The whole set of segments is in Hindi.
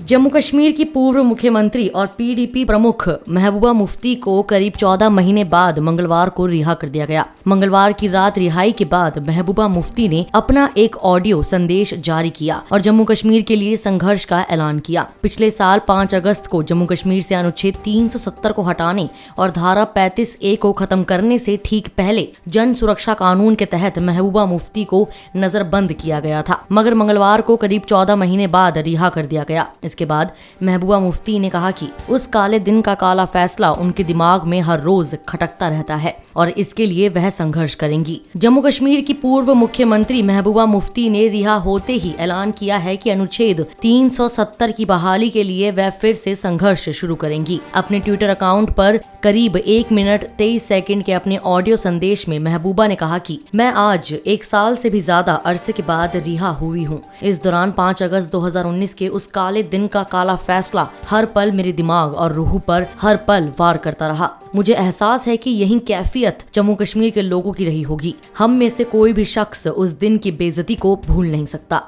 जम्मू कश्मीर की पूर्व मुख्यमंत्री और पीडीपी प्रमुख महबूबा मुफ्ती को करीब 14 महीने बाद मंगलवार को रिहा कर दिया गया। मंगलवार की रात रिहाई के बाद महबूबा मुफ्ती ने अपना एक ऑडियो संदेश जारी किया और जम्मू कश्मीर के लिए संघर्ष का ऐलान किया। पिछले साल 5 अगस्त को जम्मू कश्मीर से अनुच्छेद 370 को हटाने और धारा 35A को खत्म करने से ठीक पहले जन सुरक्षा कानून के तहत महबूबा मुफ्ती को नजरबंद किया गया था, मगर मंगलवार को करीब 14 महीने बाद रिहा कर दिया गया। इसके बाद महबूबा मुफ्ती ने कहा कि उस काले दिन का काला फैसला उनके दिमाग में हर रोज खटकता रहता है और इसके लिए वह संघर्ष करेंगी। जम्मू कश्मीर की पूर्व मुख्यमंत्री महबूबा मुफ्ती ने रिहा होते ही ऐलान किया है कि अनुच्छेद 370 की बहाली के लिए वह फिर से संघर्ष शुरू करेंगी। अपने ट्विटर अकाउंट पर करीब 1 मिनट 23 सेकंड के अपने ऑडियो संदेश में महबूबा ने कहा कि मैं आज 1 साल से भी ज्यादा अरसे के बाद रिहा हुई हूँ। इस दौरान 5 अगस्त 2019 के उस काले दिन का काला फैसला हर पल मेरे दिमाग और रूह पर हर पल वार करता रहा। मुझे एहसास है कि यही कैफियत जम्मू कश्मीर के लोगों की रही होगी। हम में से कोई भी शख्स उस दिन की बेइज्जती को भूल नहीं सकता।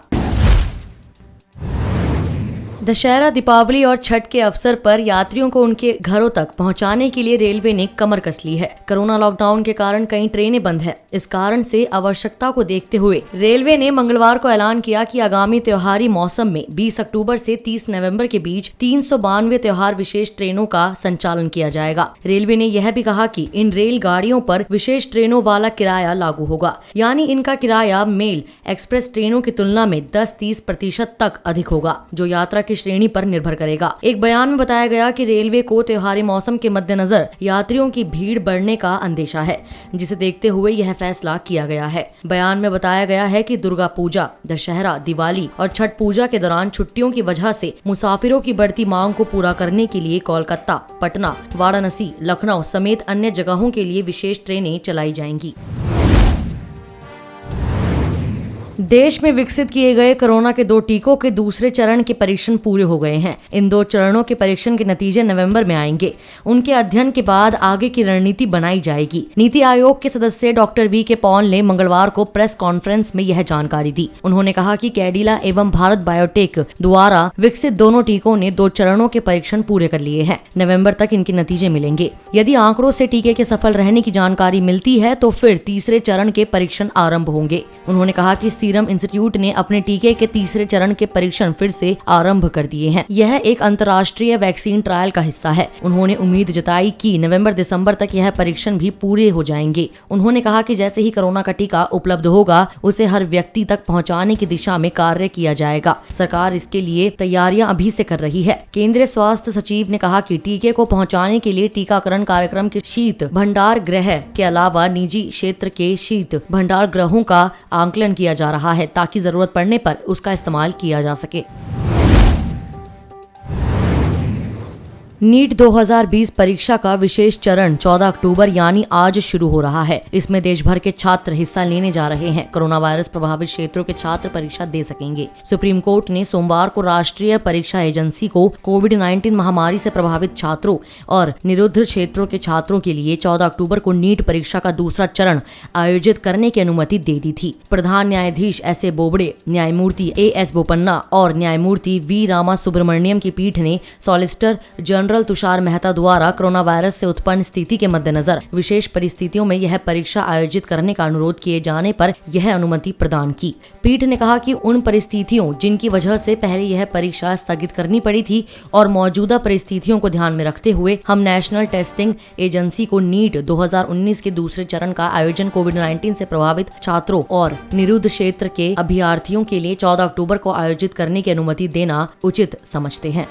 दशहरा, दीपावली और छठ के अवसर पर यात्रियों को उनके घरों तक पहुंचाने के लिए रेलवे ने कमर कस ली है। कोरोना लॉकडाउन के कारण कई ट्रेनें बंद है। इस कारण से आवश्यकता को देखते हुए रेलवे ने मंगलवार को ऐलान किया कि आगामी त्योहारी मौसम में 20 अक्टूबर से 30 नवंबर के बीच 392 त्योहार विशेष ट्रेनों का संचालन किया जाएगा। रेलवे ने यह भी कहा कि इन रेलगाड़ियों पर विशेष ट्रेनों वाला किराया लागू होगा, यानी इनका किराया मेल एक्सप्रेस ट्रेनों की तुलना में 10-30% तक अधिक होगा, जो यात्रा की श्रेणी पर निर्भर करेगा। एक बयान में बताया गया कि रेलवे को त्योहारी मौसम के मद्देनजर यात्रियों की भीड़ बढ़ने का अंदेशा है, जिसे देखते हुए यह फैसला किया गया है। बयान में बताया गया है कि दुर्गा पूजा, दशहरा, दिवाली और छठ पूजा के दौरान छुट्टियों की वजह से मुसाफिरों की बढ़ती मांग को पूरा करने के लिए कोलकाता, पटना, वाराणसी, लखनऊ समेत अन्य जगहों के लिए विशेष ट्रेनें चलाई जाएंगी। देश में विकसित किए गए कोरोना के 2 टीकों के दूसरे चरण के परीक्षण पूरे हो गए हैं। इन 2 चरणों के परीक्षण के नतीजे नवंबर में आएंगे। उनके अध्ययन के बाद आगे की रणनीति बनाई जाएगी। नीति आयोग के सदस्य डॉक्टर वी.के. पॉल ने मंगलवार को प्रेस कॉन्फ्रेंस में यह जानकारी दी। उन्होंने कहा कि कैडिला एवं भारत बायोटेक द्वारा विकसित दोनों टीकों ने 2 चरणों के परीक्षण पूरे कर लिए हैं। नवम्बर तक इनके नतीजे मिलेंगे। यदि आंकड़ों से टीके के सफल रहने की जानकारी मिलती है तो फिर तीसरे चरण के परीक्षण आरंभ होंगे। उन्होंने कहा कि सीरम इंस्टीट्यूट ने अपने टीके के तीसरे चरण के परीक्षण फिर से आरंभ कर दिए हैं। यह एक अंतर्राष्ट्रीय वैक्सीन ट्रायल का हिस्सा है। उन्होंने उम्मीद जताई कि नवंबर-दिसंबर तक यह परीक्षण भी पूरे हो जाएंगे। उन्होंने कहा कि जैसे ही कोरोना का टीका उपलब्ध होगा, उसे हर व्यक्ति तक पहुंचाने की दिशा में कार्य किया जाएगा। सरकार इसके लिए तैयारियां अभी से कर रही है। केंद्रीय स्वास्थ्य सचिव ने कहा कि टीके को पहुंचाने के लिए टीकाकरण कार्यक्रम के शीत भंडार गृह के अलावा निजी क्षेत्र के शीत भंडार गृहों का आकलन किया जा रहा है, ताकि जरूरत पड़ने पर उसका इस्तेमाल किया जा सके। नीट 2020 परीक्षा का विशेष चरण 14 अक्टूबर यानी आज शुरू हो रहा है। इसमें देश भर के छात्र हिस्सा लेने जा रहे हैं। कोरोना वायरस प्रभावित क्षेत्रों के छात्र परीक्षा दे सकेंगे। सुप्रीम कोर्ट ने सोमवार को राष्ट्रीय परीक्षा एजेंसी को कोविड-19 महामारी से प्रभावित छात्रों और निरुद्ध क्षेत्रों के छात्रों के लिए 14 अक्टूबर को नीट परीक्षा का दूसरा चरण आयोजित करने की अनुमति दे दी थी। प्रधान न्यायाधीश एस.ए. बोबडे, न्यायमूर्ति ए.एस. बोपन्ना और न्यायमूर्ति वी. रामा सुब्रमण्यम की पीठ ने सॉलिसिटर जनरल तुषार मेहता द्वारा कोरोना वायरस से उत्पन्न स्थिति के मद्देनजर विशेष परिस्थितियों में यह परीक्षा आयोजित करने का अनुरोध किए जाने पर यह अनुमति प्रदान की। पीठ ने कहा कि उन परिस्थितियों जिनकी वजह से पहले यह परीक्षा स्थगित करनी पड़ी थी और मौजूदा परिस्थितियों को ध्यान में रखते हुए हम नेशनल टेस्टिंग एजेंसी को नीट 2019 के दूसरे चरण का आयोजन कोविड-19 से प्रभावित छात्रों और निरुद्ध क्षेत्र के अभ्यर्थियों के लिए 14 अक्टूबर को आयोजित करने की अनुमति देना उचित समझते हैं।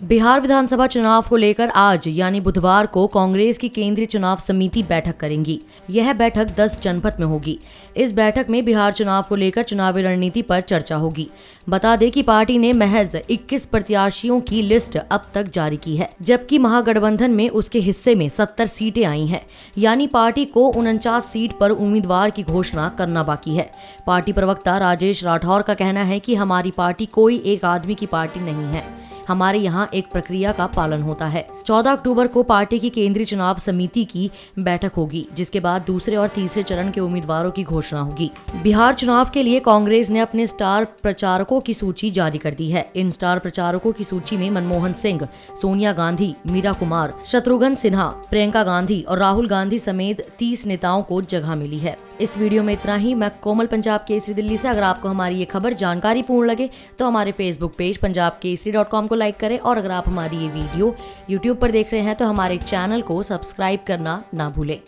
बिहार विधानसभा चुनाव को लेकर आज यानी बुधवार को कांग्रेस की केंद्रीय चुनाव समिति बैठक करेंगी। यह बैठक 10 जनपद में होगी। इस बैठक में बिहार चुनाव को लेकर चुनावी रणनीति पर चर्चा होगी। बता दें कि पार्टी ने महज 21 प्रत्याशियों की लिस्ट अब तक जारी की है, जबकि महागठबंधन में उसके हिस्से में 70 सीटें आई हैं। यानी पार्टी को 49 सीट पर उम्मीदवार की घोषणा करना बाकी है। पार्टी प्रवक्ता राजेश राठौर का कहना है कि हमारी पार्टी कोई एक आदमी की पार्टी नहीं है। हमारे यहाँ एक प्रक्रिया का पालन होता है। 14 अक्टूबर को पार्टी की केंद्रीय चुनाव समिति की बैठक होगी, जिसके बाद दूसरे और तीसरे चरण के उम्मीदवारों की घोषणा होगी। बिहार चुनाव के लिए कांग्रेस ने अपने स्टार प्रचारकों की सूची जारी कर दी है। इन स्टार प्रचारकों की सूची में मनमोहन सिंह, सोनिया गांधी, मीरा कुमार, शत्रुघ्न सिन्हा, प्रियंका गांधी और राहुल गांधी समेत 30 नेताओं को जगह मिली है। इस वीडियो में इतना ही। मैं कोमल, पंजाब केसरी दिल्ली से। अगर आपको हमारी ये खबर जानकारी पूर्ण लगे तो हमारे फेसबुक पेज punjabkesari.com को लाइक करें, और अगर आप हमारी ये वीडियो YouTube पर देख रहे हैं तो हमारे चैनल को सब्सक्राइब करना ना भूलें।